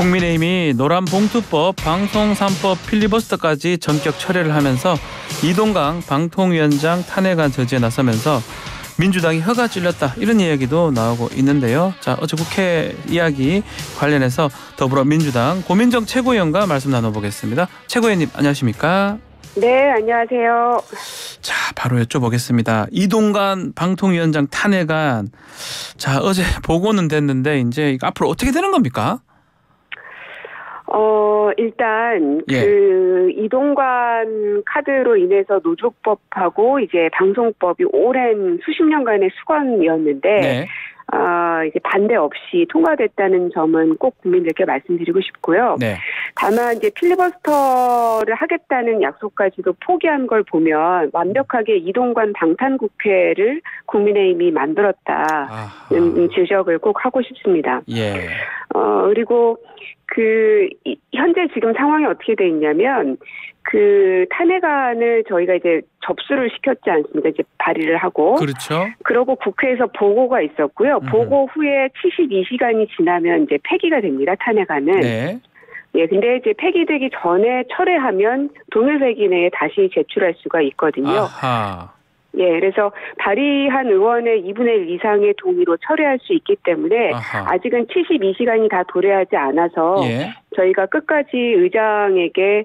국민의힘이 노란봉투법, 방송 3법 필리버스터까지 전격 철회를 하면서 이동강 방통위원장 탄핵안 저지에 나서면서 민주당이 혀가 찔렸다 이런 이야기도 나오고 있는데요. 자, 어제 국회 이야기 관련해서 더불어민주당 고민정 최고위원과 말씀 나눠보겠습니다. 최고위원님 안녕하십니까? 네, 안녕하세요. 자, 바로 여쭤보겠습니다. 이동관 방통위원장 탄핵안, 자, 어제 보고는 됐는데 이제 앞으로 어떻게 되는 겁니까? 일단 그 이동관 카드로 인해서 노조법하고 이제 방송법이 오랜 수십 년간의 수건이었는데 이제 반대 없이 통과됐다는 점은 꼭 국민들께 말씀드리고 싶고요. 네. 다만 이제 필리버스터를 하겠다는 약속까지도 포기한 걸 보면 완벽하게 이동관 방탄국회를 국민의힘이 만들었다는 지적을 꼭 하고 싶습니다. 예. 그리고 현재 지금 상황이 어떻게 돼 있냐면, 그 탄핵안을 저희가 이제 접수를 시켰지 않습니까? 이제 발의를 하고. 그렇죠. 그러고 국회에서 보고가 있었고요. 보고 후에 72시간이 지나면 이제 폐기가 됩니다. 탄핵안은. 네. 예, 근데 이제 폐기되기 전에 철회하면 동일회기 내에 다시 제출할 수가 있거든요. 아하. 예, 그래서 발의한 의원의 2분의 1 이상의 동의로 철회할 수 있기 때문에 아직은 72시간이 다 도래하지 않아서 저희가 끝까지 의장에게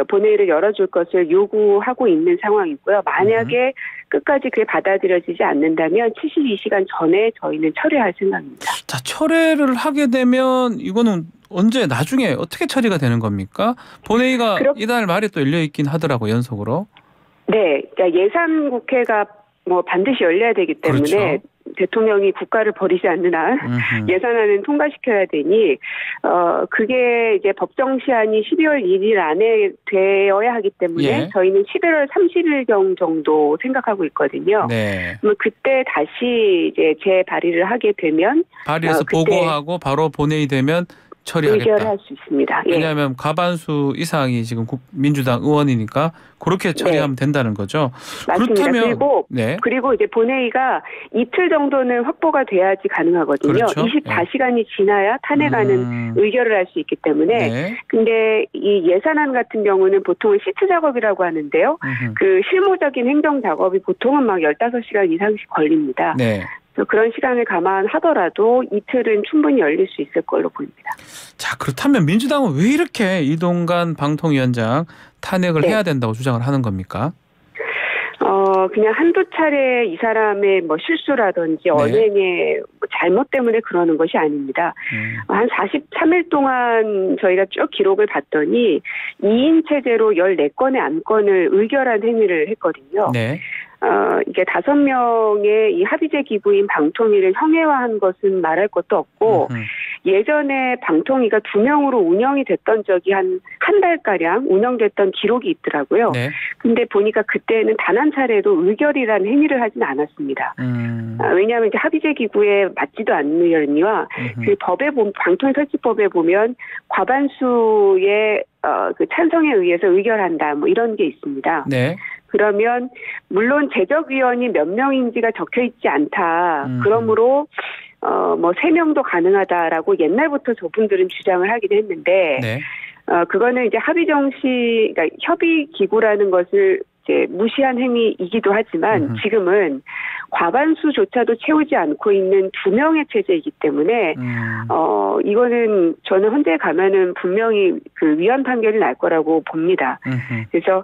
본회의를 열어줄 것을 요구하고 있는 상황이고요. 만약에 끝까지 그게 받아들여지지 않는다면 72시간 전에 저희는 철회할 생각입니다. 자, 철회를 하게 되면 이거는 언제 나중에 어떻게 처리가 되는 겁니까? 본회의가 이달 말에 또 열려 있긴 하더라고요, 연속으로. 네, 그러니까 예산 국회가 뭐 반드시 열려야 되기 때문에 그렇죠. 대통령이 국가를 버리지 않는 한 예산안은 통과시켜야 되니 그게 이제 법정 시한이 12월 1일 안에 되어야 하기 때문에 저희는 11월 30일경 정도 생각하고 있거든요. 네. 그럼 그때 다시 이제 재발의를 하게 되면 발의해서 보고하고 바로 본회의 되면 처리하겠다. 의결할 수 있습니다. 왜냐하면 과반수 이상이 지금 민주당 의원이니까 그렇게 처리하면 된다는 거죠. 맞습니다. 그렇다면 그리고 이제 본회의가 이틀 정도는 확보가 돼야지 가능하거든요. 그렇죠? 24시간이 지나야 탄핵안은 의결을 할 수 있기 때문에. 근데 이 예산안 같은 경우는 보통은 시트 작업이라고 하는데요. 그 실무적인 행정 작업이 보통은 막 15시간 이상씩 걸립니다. 네. 그런 시간을 감안하더라도 이틀은 충분히 열릴 수 있을 걸로 보입니다. 자, 그렇다면 민주당은 왜 이렇게 이동관 방통위원장 탄핵을 해야 된다고 주장을 하는 겁니까? 그냥 한두 차례 이 사람의 뭐 실수라든지 언행의 잘못 때문에 그러는 것이 아닙니다. 한 43일 동안 저희가 쭉 기록을 봤더니 2인 체제로 14건의 안건을 의결한 행위를 했거든요. 네. 이게 5명의 이 합의제 기구인 방통위를 형해화한 것은 말할 것도 없고, 예전에 방통위가 2명으로 운영이 됐던 적이 한 달가량 운영됐던 기록이 있더라고요. 네. 근데 보니까 그때는 단 한 차례도 의결이라는 행위를 하진 않았습니다. 왜냐하면 이제 합의제 기구에 맞지도 않는 의원이와 그 방통위 설치법에 보면 과반수의 그 찬성에 의해서 의결한다, 뭐 이런 게 있습니다. 네. 그러면 물론 제적위원이 몇 명인지가 적혀 있지 않다. 그러므로 뭐 3명도 가능하다라고 옛날부터 저분들은 주장을 하긴 했는데 그거는 이제 그러니까 협의 기구라는 것을 이제 무시한 행위이기도 하지만 지금은 과반수조차도 채우지 않고 있는 2명의 체제이기 때문에 이거는 저는 헌재에 가면은 분명히 그 위헌 판결이 날 거라고 봅니다. 그래서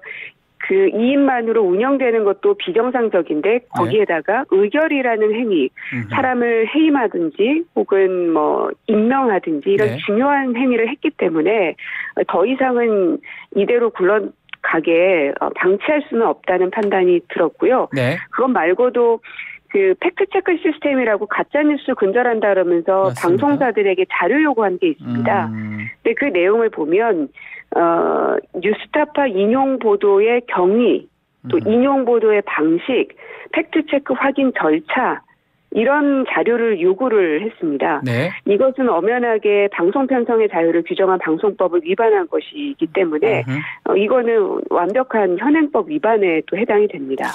그 2인만으로 운영되는 것도 비정상적인데 거기에다가 의결이라는 행위, 사람을 해임하든지 혹은 뭐 임명하든지 이런 중요한 행위를 했기 때문에 더 이상은 이대로 굴러가게 방치할 수는 없다는 판단이 들었고요. 그것 말고도 그 팩트체크 시스템이라고 가짜뉴스 근절한다 그러면서 맞습니다. 방송사들에게 자료 요구한 게 있습니다. 근데 그 내용을 보면 뉴스타파 인용 보도의 경위, 또 인용 보도의 방식, 팩트체크 확인 절차 이런 자료를 요구를 했습니다. 네. 이것은 엄연하게 방송 편성의 자유를 규정한 방송법을 위반한 것이기 때문에 이거는 완벽한 현행법 위반에 또 해당이 됩니다.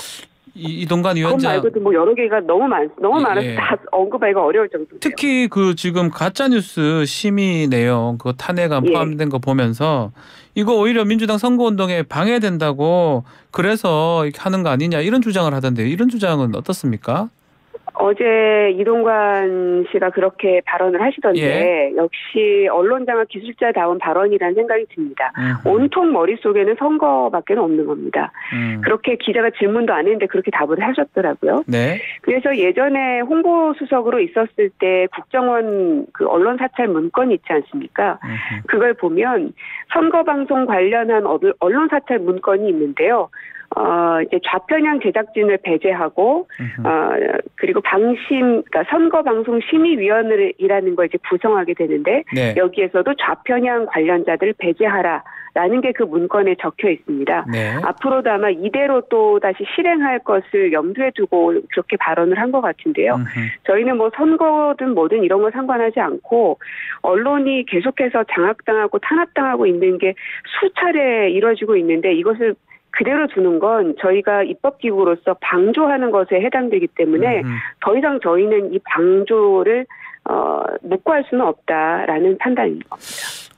이동관 그것 위원장 말고도 뭐 여러 개가 너무 많아서 예. 다 언급하기가 어려울 정도예요. 특히 그 지금 가짜뉴스 심의 내용 그 탄핵안 예. 포함된 거 보면서 이거 오히려 민주당 선거운동에 방해된다고 그래서 이렇게 하는 거 아니냐 이런 주장을 하던데요. 이런 주장은 어떻습니까? 어제 이동관 씨가 그렇게 발언을 하시던데 예. 역시 언론장악 기술자다운 발언이라는 생각이 듭니다. 온통 머릿속에는 선거밖에 없는 겁니다. 그렇게 기자가 질문도 안 했는데 그렇게 답을 하셨더라고요. 네. 그래서 예전에 홍보수석으로 있었을 때 국정원 그 언론 사찰 문건이 있지 않습니까? 그걸 보면 선거방송 관련한 언론 사찰 문건이 있는데요. 이제 좌편향 제작진을 배제하고, 그리고 그러니까 선거방송심의위원회라는 걸 이제 구성하게 되는데, 네. 여기에서도 좌편향 관련자들을 배제하라라는 게 그 문건에 적혀 있습니다. 네. 앞으로도 아마 이대로 또 다시 실행할 것을 염두에 두고 그렇게 발언을 한 것 같은데요. 저희는 뭐 선거든 뭐든 이런 거 상관하지 않고, 언론이 계속해서 장악당하고 탄압당하고 있는 게 수차례 이뤄지고 있는데, 이것을 그대로 두는 건 저희가 입법기구로서 방조하는 것에 해당되기 때문에 더 이상 저희는 이 방조를 묵과할 수는 없다라는 판단인 겁니다.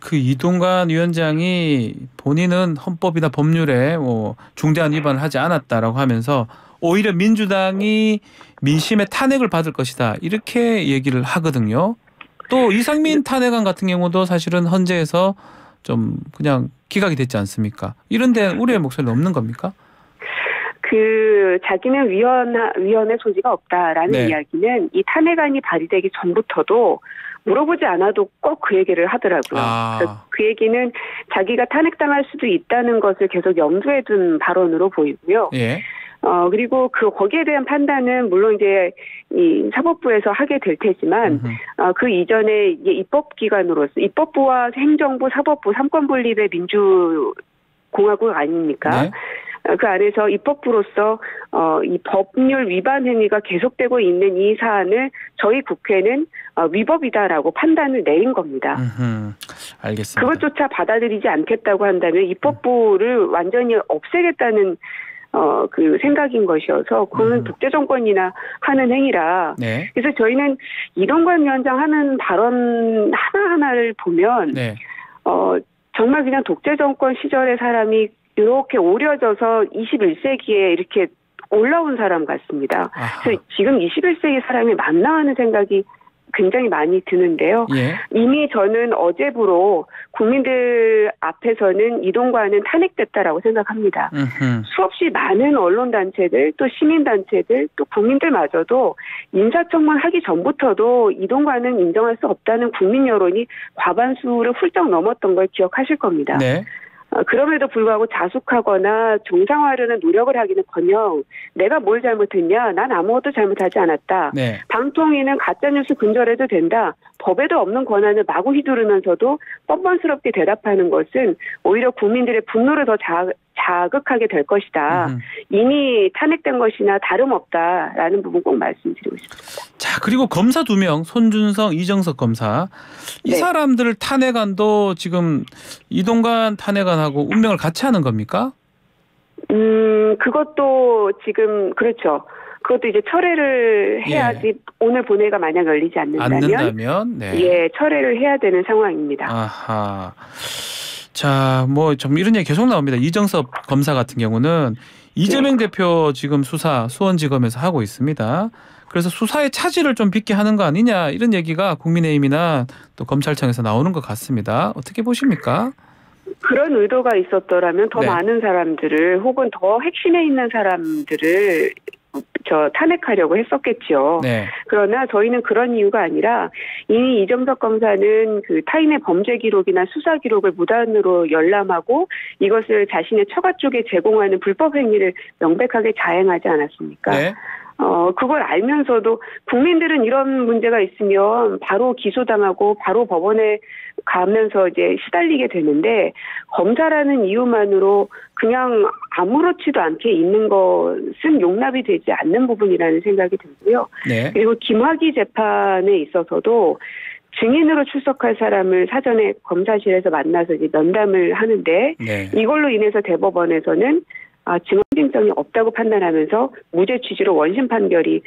그 이동관 위원장이 본인은 헌법이나 법률에 뭐 중대한 위반을 하지 않았다라고 하면서 오히려 민주당이 민심의 탄핵을 받을 것이다 이렇게 얘기를 하거든요. 또 이상민 탄핵안 같은 경우도 사실은 헌재에서 좀 그냥 기각이 됐지 않습니까? 이런 데 우려의 목소리는 없는 겁니까? 자기는 위헌의 소지가 없다라는 네. 이야기는 이 탄핵안이 발의되기 전부터도 물어보지 않아도 꼭 그 얘기를 하더라고요. 그 얘기는 자기가 탄핵당할 수도 있다는 것을 계속 염두에 둔 발언으로 보이고요. 예. 그리고 거기에 대한 판단은 물론 이제 이 사법부에서 하게 될 테지만, 그 이전에 이게 입법기관으로서 입법부와 행정부, 사법부, 삼권 분립의 민주공화국 아닙니까? 네. 그 안에서 입법부로서 이 법률 위반 행위가 계속되고 있는 이 사안을 저희 국회는 위법이다라고 판단을 내린 겁니다. 알겠습니다. 그것조차 받아들이지 않겠다고 한다면 입법부를 완전히 없애겠다는 그 생각인 것이어서 그거는 독재 정권이나 하는 행위라. 네. 그래서 저희는 이동관 위원장 하는 발언 하나하나를 보면 네. 정말 그냥 독재 정권 시절의 사람이 이렇게 오려져서 21세기에 이렇게 올라온 사람 같습니다. 그래서 지금 21세기 사람이 맞나 하는 생각이 굉장히 많이 드는데요. 예. 이미 저는 어제부로 국민들 앞에서는 이동관은 탄핵됐다라고 생각합니다. 수없이 많은 언론단체들 또 시민단체들 또 국민들마저도 인사청문 하기 전부터도 이동관은 인정할 수 없다는 국민 여론이 과반수를 훌쩍 넘었던 걸 기억하실 겁니다. 네. 그럼에도 불구하고 자숙하거나 정상화하려는 노력을 하기는커녕 내가 뭘 잘못했냐? 난 아무것도 잘못하지 않았다. 네. 방통위는 가짜뉴스 근절해도 된다. 법에도 없는 권한을 마구 휘두르면서도 뻔뻔스럽게 대답하는 것은 오히려 국민들의 분노를 더 자극하게 될 것이다. 이미 탄핵된 것이나 다름없다라는 부분 꼭 말씀드리고 싶습니다. 자, 그리고 검사 2명, 손준성, 이정석 검사. 이 네. 사람들을 탄핵안도 지금 이동관 탄핵안하고 운명을 같이 하는 겁니까? 그것도 지금 그렇죠. 그것도 이제 철회를 해야지. 예. 오늘 본회의가 만약 열리지 않는다면 네. 예, 철회를 해야 되는 상황입니다. 아하. 자, 뭐 좀 이런 얘기 계속 나옵니다. 이정섭 검사 같은 경우는 이재명 대표 지금 수사 수원지검에서 하고 있습니다. 그래서 수사의 차질을 좀 빚게 하는 거 아니냐 이런 얘기가 국민의힘이나 또 검찰청에서 나오는 것 같습니다. 어떻게 보십니까? 그런 의도가 있었더라면 더 네. 많은 사람들을 혹은 더 핵심에 있는 사람들을 탄핵하려고 했었겠죠. 네. 그러나 저희는 그런 이유가 아니라 이미 이정석 검사는 그 타인의 범죄 기록이나 수사 기록을 무단으로 열람하고 이것을 자신의 처가 쪽에 제공하는 불법 행위를 명백하게 자행하지 않았습니까? 네. 그걸 알면서도 국민들은 이런 문제가 있으면 바로 기소당하고 바로 법원에 가면서 이제 시달리게 되는데 검사라는 이유만으로 그냥 아무렇지도 않게 있는 것은 용납이 되지 않는 부분이라는 생각이 들고요. 네. 그리고 김학의 재판에 있어서도 증인으로 출석할 사람을 사전에 검사실에서 만나서 이제 면담을 하는데 네. 이걸로 인해서 대법원에서는 증언증이 없다고 판단하면서 무죄 취지로 원심 판결이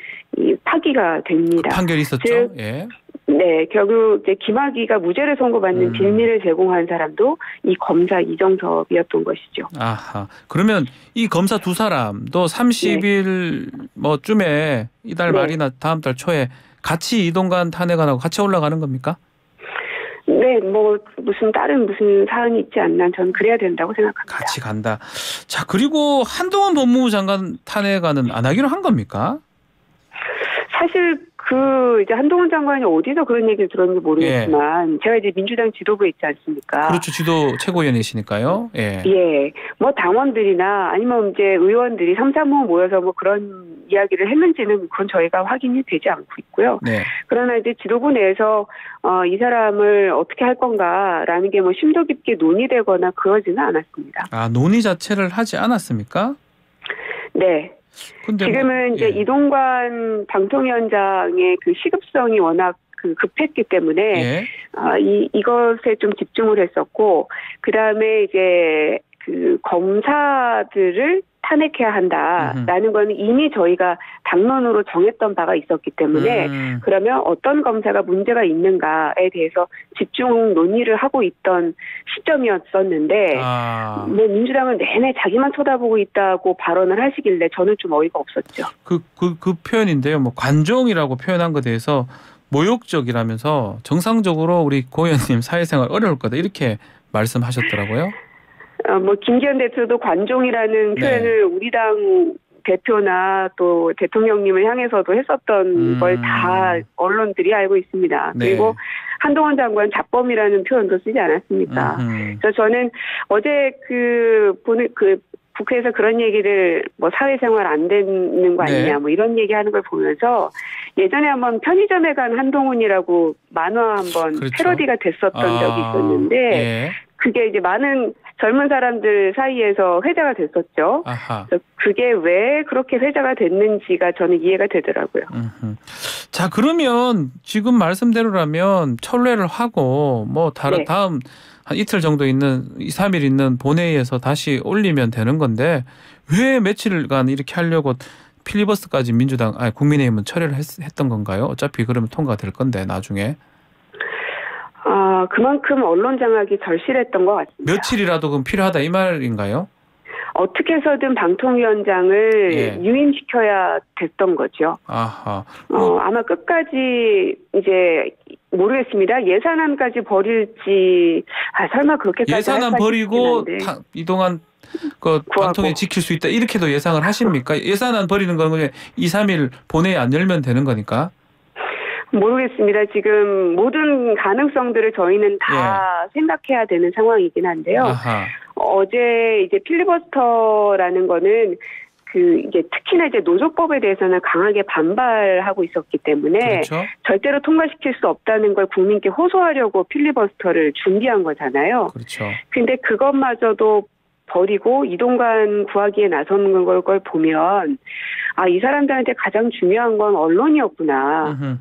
파기가 됩니다. 그 판결이 있었죠. 즉, 예. 네, 결국 이제 김학의가 무죄를 선고받는 빌미를 제공한 사람도 이 검사 이정섭이었던 것이죠. 아하. 그러면 이 검사 두 사람도 30일 뭐쯤에 이달 말이나 다음 달 초에 같이 이동관 탄핵안하고 같이 올라가는 겁니까? 네, 뭐 무슨 사안이 있지 않나 저는 그래야 된다고 생각합니다. 같이 간다. 자, 그리고 한동훈 법무부 장관 탄핵안은 안 하기로 한 겁니까? 사실 이제 한동훈 장관이 어디서 그런 얘기를 들었는지 모르겠지만 제가 이제 민주당 지도부에 있지 않습니까? 그렇죠. 지도 최고위원이시니까요. 예. 예. 뭐 당원들이나 아니면 이제 의원들이 3, 3호 모여서 뭐 그런 이야기를 했는지는 그건 저희가 확인이 되지 않고 있고요. 네. 그러나 이제 지도부 내에서 이 사람을 어떻게 할 건가라는 게 뭐 심도 깊게 논의되거나 그러지는 않았습니다. 논의 자체를 하지 않았습니까? 네. 근데 지금은 이제 이동관 방통위원장의 그 시급성이 워낙 급했기 때문에 이것에 좀 집중을 했었고, 그 다음에 이제 그 검사들을 탄핵해야 한다라는 건 이미 저희가 당론으로 정했던 바가 있었기 때문에 그러면 어떤 검사가 문제가 있는가에 대해서 집중 논의를 하고 있던 시점이었었는데 뭐 민주당은 내내 자기만 쳐다보고 있다고 발언을 하시길래 저는 좀 어이가 없었죠. 그 표현인데요. 뭐 관종이라고 표현한 것에 대해서 모욕적이라면서 정상적으로 우리 고 의원님 사회생활 어려울 거다 이렇게 말씀하셨더라고요. 뭐 김기현 대표도 관종이라는 표현을 우리 당 대표나 또 대통령님을 향해서도 했었던 걸 다 언론들이 알고 있습니다. 그리고 한동훈 장관 잡범이라는 표현도 쓰지 않았습니까? 그래서 저는 어제 국회에서 그런 얘기를 뭐 사회생활 안 되는 거 아니냐 뭐 이런 얘기하는 걸 보면서 예전에 한번 편의점에 간 한동훈이라고 만화 한번 패러디가 됐었던 적이 있었는데 그게 이제 많은 젊은 사람들 사이에서 회자가 됐었죠. 그래서 그게 왜 그렇게 회자가 됐는지가 저는 이해가 되더라고요. 자, 그러면 지금 말씀대로라면 철회를 하고 뭐 다음 한 이틀 정도 있는 2, 3일 있는 본회의에서 다시 올리면 되는 건데 왜 며칠간 이렇게 하려고 필리버스터까지 국민의힘은 철회를 했던 건가요? 어차피 그러면 통과될 건데 나중에. 그만큼 언론 장악이 절실했던 것 같습니다. 며칠이라도 그럼 필요하다 이 말인가요? 어떻게 해서든 방통위원장을 유임시켜야 됐던 거죠. 아마 끝까지 이제 모르겠습니다. 예산안까지 버릴지 설마 그렇게까지 예산안 버리고 이동안 방통위 지킬 수 있다 이렇게도 예상을 하십니까? 예산안 버리는 건 그냥 2, 3일 본회의 안 열면 되는 거니까. 모르겠습니다. 지금 모든 가능성들을 저희는 다 생각해야 되는 상황이긴 한데요. 어제 이제 필리버스터라는 거는 이제 특히나 이제 노조법에 대해서는 강하게 반발하고 있었기 때문에 절대로 통과시킬 수 없다는 걸 국민께 호소하려고 필리버스터를 준비한 거잖아요. 근데 그것마저도 버리고 이동관 구하기에 나서는 걸 보면 이 사람들한테 가장 중요한 건 언론이었구나.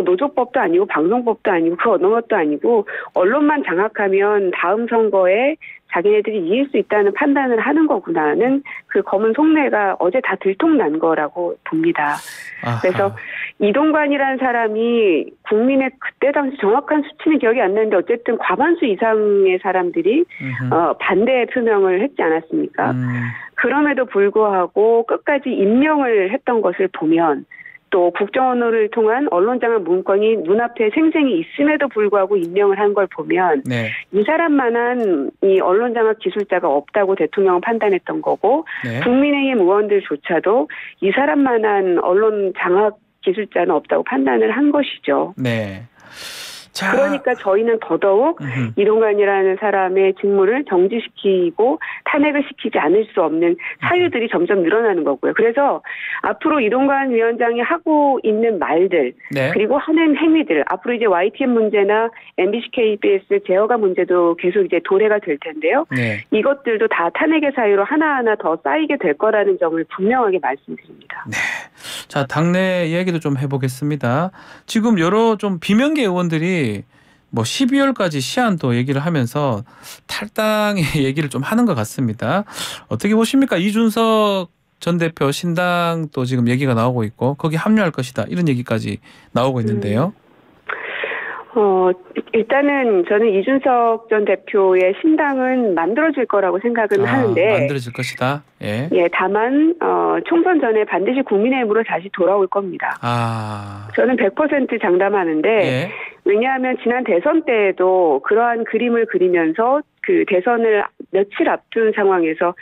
노조법도 아니고 방송법도 아니고 그 어느 것도 아니고 언론만 장악하면 다음 선거에 자기네들이 이길 수 있다는 판단을 하는 거구나는 그 검은 속내가 어제 다 들통난 거라고 봅니다. 그래서 이동관이라는 사람이 국민의 그때 당시 정확한 수치는 기억이 안 나는데 어쨌든 과반수 이상의 사람들이 반대 표명을 했지 않았습니까? 그럼에도 불구하고 끝까지 임명을 했던 것을 보면 또 국정원을 통한 언론장악 문건이 눈앞에 생생히 있음에도 불구하고 임명을 한 걸 보면 이 사람만한 이 언론장악 기술자가 없다고 대통령은 판단했던 거고 국민의힘 의원들조차도 이 사람만한 언론장악 기술자는 없다고 판단을 한 것이죠. 그러니까 저희는 더더욱 이동관이라는 사람의 직무를 정지시키고 탄핵을 시키지 않을 수 없는 사유들이 점점 늘어나는 거고요. 그래서 앞으로 이동관 위원장이 하고 있는 말들 그리고 하는 행위들 앞으로 이제 YTN 문제나 MBC, KBS 제어가 문제도 계속 이제 도래가 될 텐데요. 이것들도 다 탄핵의 사유로 하나하나 더 쌓이게 될 거라는 점을 분명하게 말씀드립니다. 자, 당내 이야기도 좀 해보겠습니다. 지금 여러 좀 비명계 의원들이 뭐 12월까지 시한도 얘기를 하면서 탈당의 얘기를 좀 하는 것 같습니다. 어떻게 보십니까? 이준석 전 대표 신당도 지금 얘기가 나오고 있고 거기 합류할 것이다 이런 얘기까지 나오고 있는데요. 일단은 저는 이준석 전 대표의 신당은 만들어질 거라고 생각은 하는데 만들어질 것이다. 예. 예, 다만 총선 전에 반드시 국민의힘으로 다시 돌아올 겁니다. 저는 100% 장담하는데 예. 왜냐하면 지난 대선 때에도 그러한 그림을 그리면서 그 대선을 며칠 앞둔 상황에서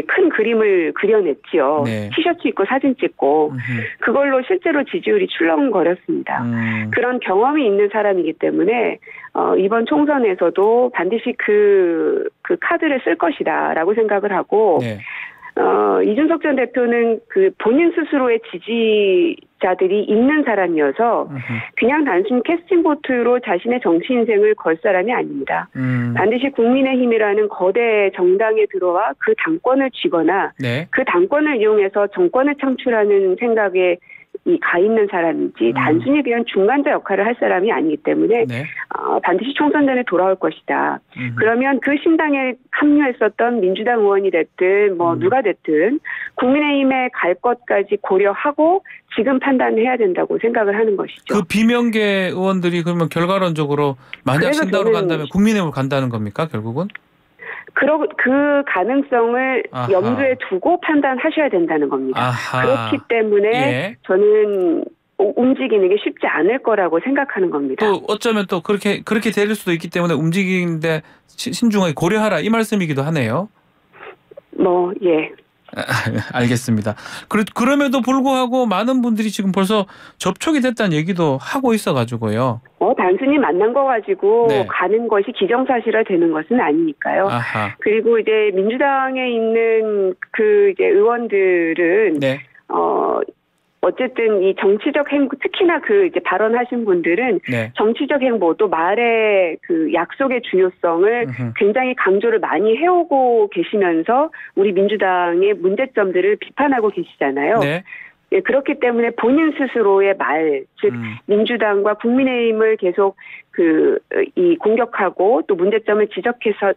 큰 그림을 그려냈지요. 네. 티셔츠 입고 사진 찍고 그걸로 실제로 지지율이 출렁거렸습니다. 그런 경험이 있는 사람이기 때문에 이번 총선에서도 반드시 그 카드를 쓸 것이다라고 생각을 하고 네. 이준석 전 대표는 그 본인 스스로의 지지자들이 있는 사람이어서 그냥 단순 캐스팅 보트로 자신의 정치 인생을 걸 사람이 아닙니다. 반드시 국민의힘이라는 거대 정당에 들어와 그 당권을 쥐거나 네. 그 당권을 이용해서 정권을 창출하는 생각에 가 있는 사람이지 단순히 그냥 중간자 역할을 할 사람이 아니기 때문에 네. 반드시 총선 전에 돌아올 것이다. 그러면 그 신당에 합류했었던 민주당 의원이 됐든 뭐 누가 됐든 국민의힘에 갈 것까지 고려하고 지금 판단해야 된다고 생각을 하는 것이죠. 그 비명계 의원들이 그러면 결과론적으로 만약 신당으로 간다면 국민의힘으로 간다는 겁니까 결국은? 그 가능성을 아하. 염두에 두고 판단하셔야 된다는 겁니다. 아하. 그렇기 때문에 예. 저는 움직이는 게 쉽지 않을 거라고 생각하는 겁니다. 또 어쩌면 또 그렇게 될 수도 있기 때문에 움직이는데 신중하게 고려하라 이 말씀이기도 하네요. 예. 알겠습니다. 그럼에도 불구하고 많은 분들이 지금 벌써 접촉이 됐다는 얘기도 하고 있어가지고요. 단순히 만난 거 가지고 네. 가는 것이 기정사실화 되는 것은 아니니까요. 아하. 그리고 이제 민주당에 있는 그 이제 의원들은 네. 어쨌든 이 정치적 행보, 특히나 그 이제 발언하신 분들은 네. 정치적 행보 또 말의 그 약속의 중요성을 굉장히 강조를 많이 해오고 계시면서 우리 민주당의 문제점들을 비판하고 계시잖아요. 네. 예, 그렇기 때문에 본인 스스로의 말, 즉 민주당과 국민의힘을 계속 이 공격하고 또 문제점을 지적해서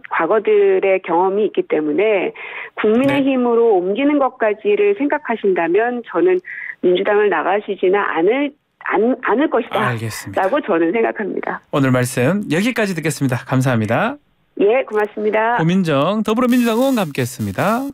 과거들의 경험이 있기 때문에 국민의힘으로 네. 옮기는 것까지를 생각하신다면 저는 민주당을 나가시지는 않을 것이다. 알겠습니다. 라고 저는 생각합니다. 오늘 말씀 여기까지 듣겠습니다. 감사합니다. 예, 고맙습니다. 고민정 더불어민주당 의원과 함께했습니다.